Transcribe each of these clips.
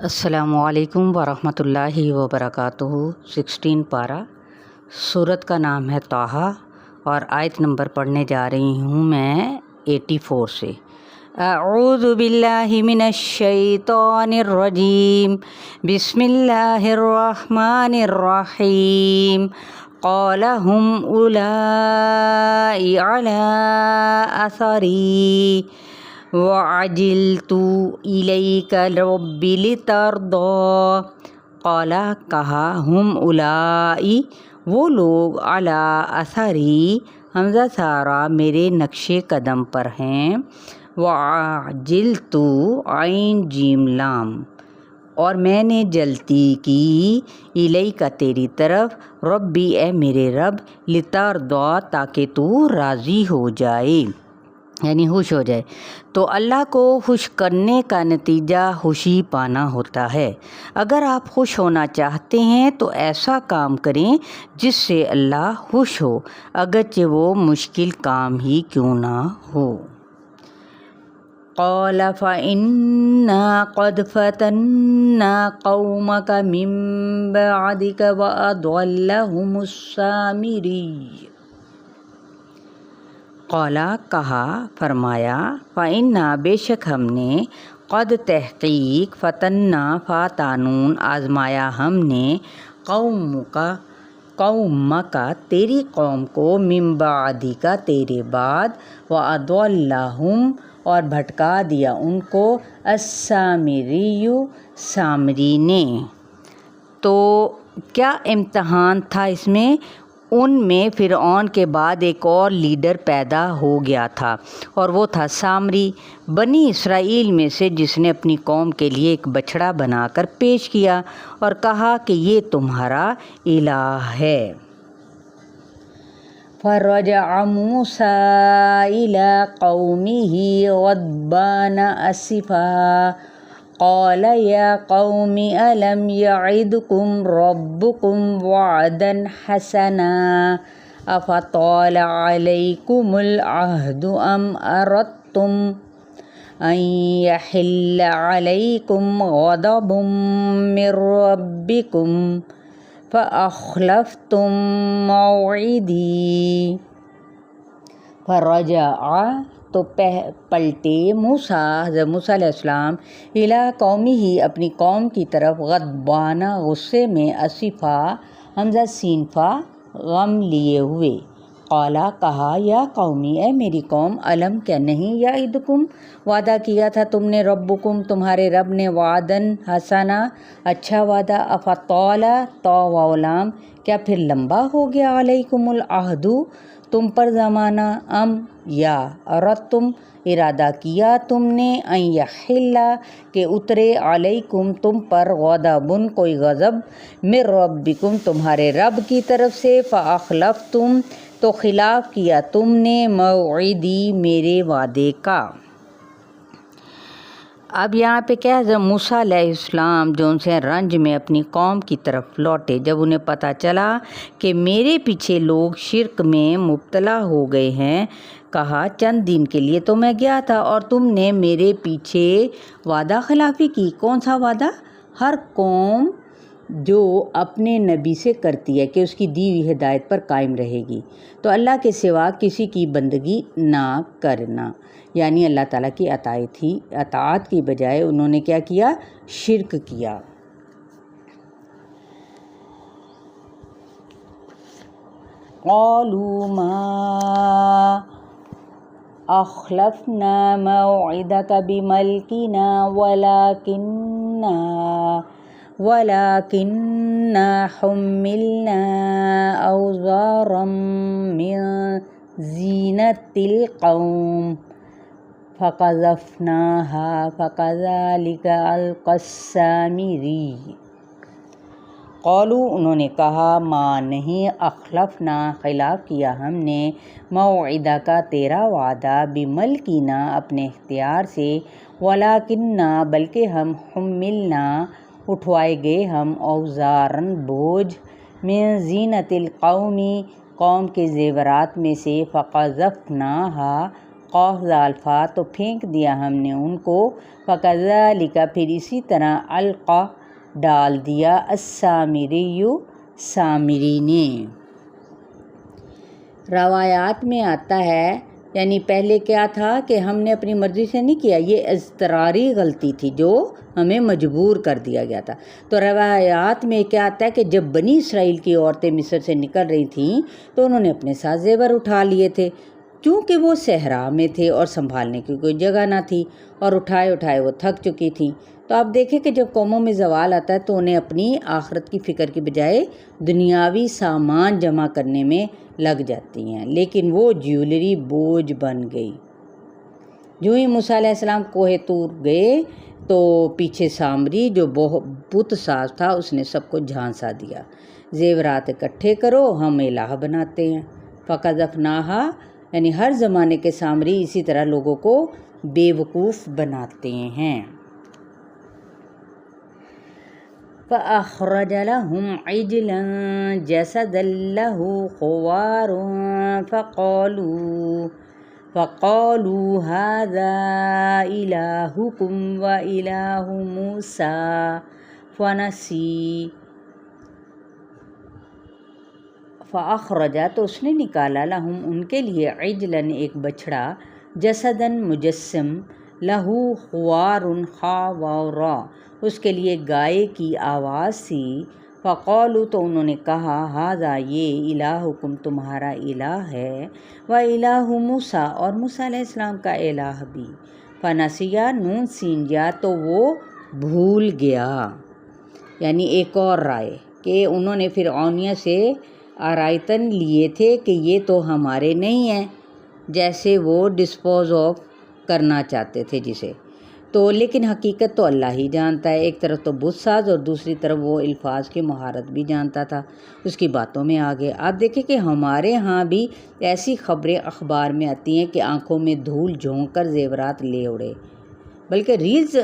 السلام علیکم ورحمۃ اللہ وبرکاتہ۔ 16 پارہ سورت کا نام ہے طٰہٰ اور آیت نمبر پڑھنے جا رہی ہوں میں 84 سے۔ اعوذ باللہ من الشیطان الرجیم، بسم اللہ الرحمن الرحیم۔ قال هم اولائی علی اثری وعجلت الیک رب لترضی۔ قال کہا، ہم اولائی وہ لوگ، علی اثری حمزہ سارا میرے نقش قدم پر ہیں، وعجلت عین جیم لام اور میں نے جلدی کی، الیک تیری طرف، ربی اے میرے رب، لترضی تاکہ تو راضی ہو جائے، یعنی خوش ہو جائے۔ تو اللہ کو خوش کرنے کا نتیجہ خوشی پانا ہوتا ہے۔ اگر آپ خوش ہونا چاہتے ہیں تو ایسا کام کریں جس سے اللہ خوش ہو، اگرچہ وہ مشکل کام ہی کیوں نہ ہو۔ قال فإنا قد فتنا قومك من بعدك وأضلهم السامري۔ قال کہا، فرمایا، فإنا بے شک ہم نے، قد تحقیق، فتنا فاتانون آزمایا ہم نے، قومک تیری قوم کو، من بعدک تیرے بعد، وأضلهم اور بھٹکا دیا ان کو، السامری سامری نے۔ تو کیا امتحان تھا اس میں؟ ان میں فرعون کے بعد ایک اور لیڈر پیدا ہو گیا تھا اور وہ تھا سامری، بنی اسرائیل میں سے، جس نے اپنی قوم کے لیے ایک بچڑا بنا کر پیش کیا اور کہا کہ یہ تمہارا الہ ہے۔ فرجع موسیٰ إِلَىٰ قَوْمِهِ غَضْبَانَ أَسِفًا قال يا قوم ألم يعدكم ربكم وعدا حسنا أفطال عليكم العهد أم أردتم أن يحل عليكم غضب من ربكم فأخلفتم موعدي۔ فرجع تو پلٹے حضرت موسیٰ علیہ السلام، الی قومہ اپنی قوم کی طرف، غضبان غصے میں، اسفا حمزہ سین فا غم لیے ہوئے، قالا کہا، یا قومی اے میری قوم، علم کیا نہیں، یعدکم وعدہ کیا تھا تم نے، ربکم تمہارے رب نے، وعدن حسنا اچھا وعدہ، افطال تو واو لام کیا پھر لمبا ہو گیا، علیکم العہد تم پر زمانہ، ام یا اردتم ارادہ کیا تم نے، ان یحل کہ اترے، علیکم تم پر، غضبن کوئی غضب، من ربکم تمہارے رب کی طرف سے، فاخلفتم تو خلاف کیا تم نے، موعدی میرے وعدے کا۔ اب یہاں پہ کیا ہے، موسیٰ علیہ السلام جو ان سے رنج میں اپنی قوم کی طرف لوٹے، جب انہیں پتہ چلا کہ میرے پیچھے لوگ شرک میں مبتلا ہو گئے ہیں، کہا، چند دن کے لیے تو میں گیا تھا اور تم نے میرے پیچھے وعدہ خلافی کی۔ کون سا وعدہ؟ ہر قوم جو اپنے نبی سے کرتی ہے کہ اس کی دی ہوئی ہدایت پر قائم رہے گی، تو اللہ کے سوا کسی کی بندگی نہ کرنا، یعنی اللہ تعالیٰ کی اطاعت کی بجائے انہوں نے کیا کیا؟ شرک کیا۔ قالوا ما أخلفنا موعدك بملكنا ولكننا حملنا أوزارا من زينة القوم فقذفناها فكذلك ألقى السامري۔ قالوا انہوں نے کہا، ما نہیں، اخلفنا خلاف کیا ہم نے، موعدہ کا تیرا وعدہ، بملکنا اپنے اختیار سے، ولیکننا بلکہ ہم، حملنا اٹھوائے گئے ہم، اوزارن بوجھ، من زینت القومی قوم کے زیورات میں سے، فقذفناہا قاف زال فا تو پھینک دیا ہم نے ان کو، فکذالک پھر اسی طرح القا ڈال دیا، السامری سامری نے۔ روایات میں آتا ہے، یعنی پہلے کیا تھا کہ ہم نے اپنی مرضی سے نہیں کیا، یہ اضطراری غلطی تھی جو ہمیں مجبور کر دیا گیا تھا۔ تو روایات میں کیا آتا ہے کہ جب بنی اسرائیل کی عورتیں مصر سے نکل رہی تھیں تو انہوں نے اپنے ساتھ زیور اٹھا لیے تھے، کیونکہ وہ صحرا میں تھے اور سنبھالنے کی کوئی جگہ نہ تھی، اور اٹھائے اٹھائے وہ تھک چکی تھیں۔ تو آپ دیکھیں کہ جب قوموں میں زوال آتا ہے تو انہیں اپنی آخرت کی فکر کی بجائے دنیاوی سامان جمع کرنے میں لگ جاتی ہیں، لیکن وہ جیولری بوجھ بن گئی۔ جو ہی موسیٰ علیہ السلام کوہ طور گئے تو پیچھے سامری جو بت ساز تھا اس نے سب کو جھانسا دیا، زیورات اکٹھے کرو ہم الہ بناتے ہیں۔ فقذفناہا یعنی ہر زمانے کے سامری اسی طرح لوگوں کو بیوقوف بناتے ہیں۔ فَأَخْرَجَ لَهُمْ عِجْلًا جَسَدًا لَهُ خُوَارٌ فَقَالُوا هَذَا إِلَٰهُكُمْ وَإِلَٰهُ مُوسَىٰ فَنَسِيَ۔ فَأَخْرَجَ تو اس نے نکالا، لَهُمْ ان کے لیے، عِجْلًا ایک بچھڑا، جَسَدًا مجسم، لَهُ خُوَارٌ خا واو را اس کے لیے گائے کی آواز سی، فقالوا تو انہوں نے کہا، ھذا یہ، الہکم تمہارا الہ ہے، و الہ موسیٰ اور موسیٰ علیہ السلام کا الہ بھی، فنسیہ نون سین یا تو وہ بھول گیا۔ یعنی ایک اور رائے کہ انہوں نے فرعونیہ سے آرائتن لیے تھے کہ یہ تو ہمارے نہیں ہیں، جیسے وہ ڈسپوز آف کرنا چاہتے تھے جسے، تو لیکن حقیقت تو اللہ ہی جانتا ہے۔ ایک طرف تو بت ساز اور دوسری طرف وہ الفاظ کی مہارت بھی جانتا تھا، اس کی باتوں میں آگے۔ آپ دیکھیں کہ ہمارے ہاں بھی ایسی خبریں اخبار میں آتی ہیں کہ آنکھوں میں دھول جھونک کر زیورات لے اڑے، بلکہ ریلز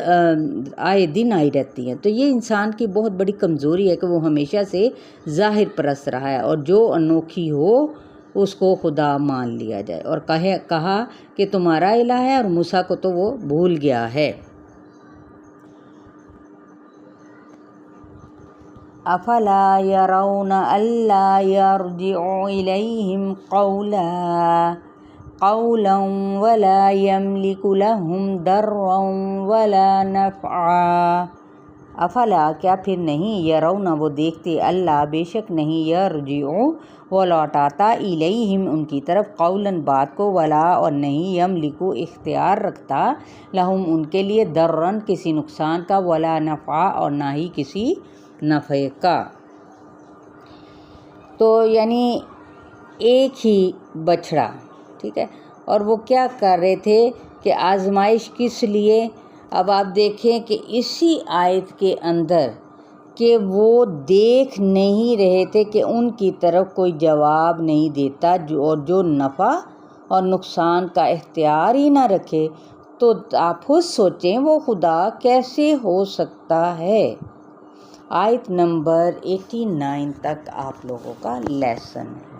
آئے دن آئی رہتی ہیں۔ تو یہ انسان کی بہت بڑی کمزوری ہے کہ وہ ہمیشہ سے ظاہر پرست رہا ہے، اور جو انوکھی ہو اس کو خدا مان لیا جائے، اور کہا کہ تمہارا الہ ہے، اور موسیٰ کو تو وہ بھول گیا ہے۔ افلا يرون الا يرجع اليهم قولا ولا يملك لهم ضرا ولا نفعا۔ افلا کیا پھر نہیں، یرون وہ دیکھتے، اللہ بے شک نہیں، یرجع وہ لوٹاتا، الیہم ان کی طرف، قولاً بات کو، ولا اور نہیں، یملک اختیار رکھتا، لہم ان کے لیے، ضرًا کسی نقصان کا، ولا نفعا اور نہ ہی کسی نفع کا۔ تو یعنی ایک ہی بچھڑا، ٹھیک ہے، اور وہ کیا کر رہے تھے کہ آزمائش کس لیے؟ اب آپ دیکھیں کہ اسی آیت کے اندر کہ وہ دیکھ نہیں رہے تھے کہ ان کی طرف کوئی جواب نہیں دیتا، اور جو نفع اور نقصان کا اختیار ہی نہ رکھے، تو آپ خود سوچیں وہ خدا کیسے ہو سکتا ہے۔ آیت نمبر 89 تک آپ لوگوں کا لیسن ہے۔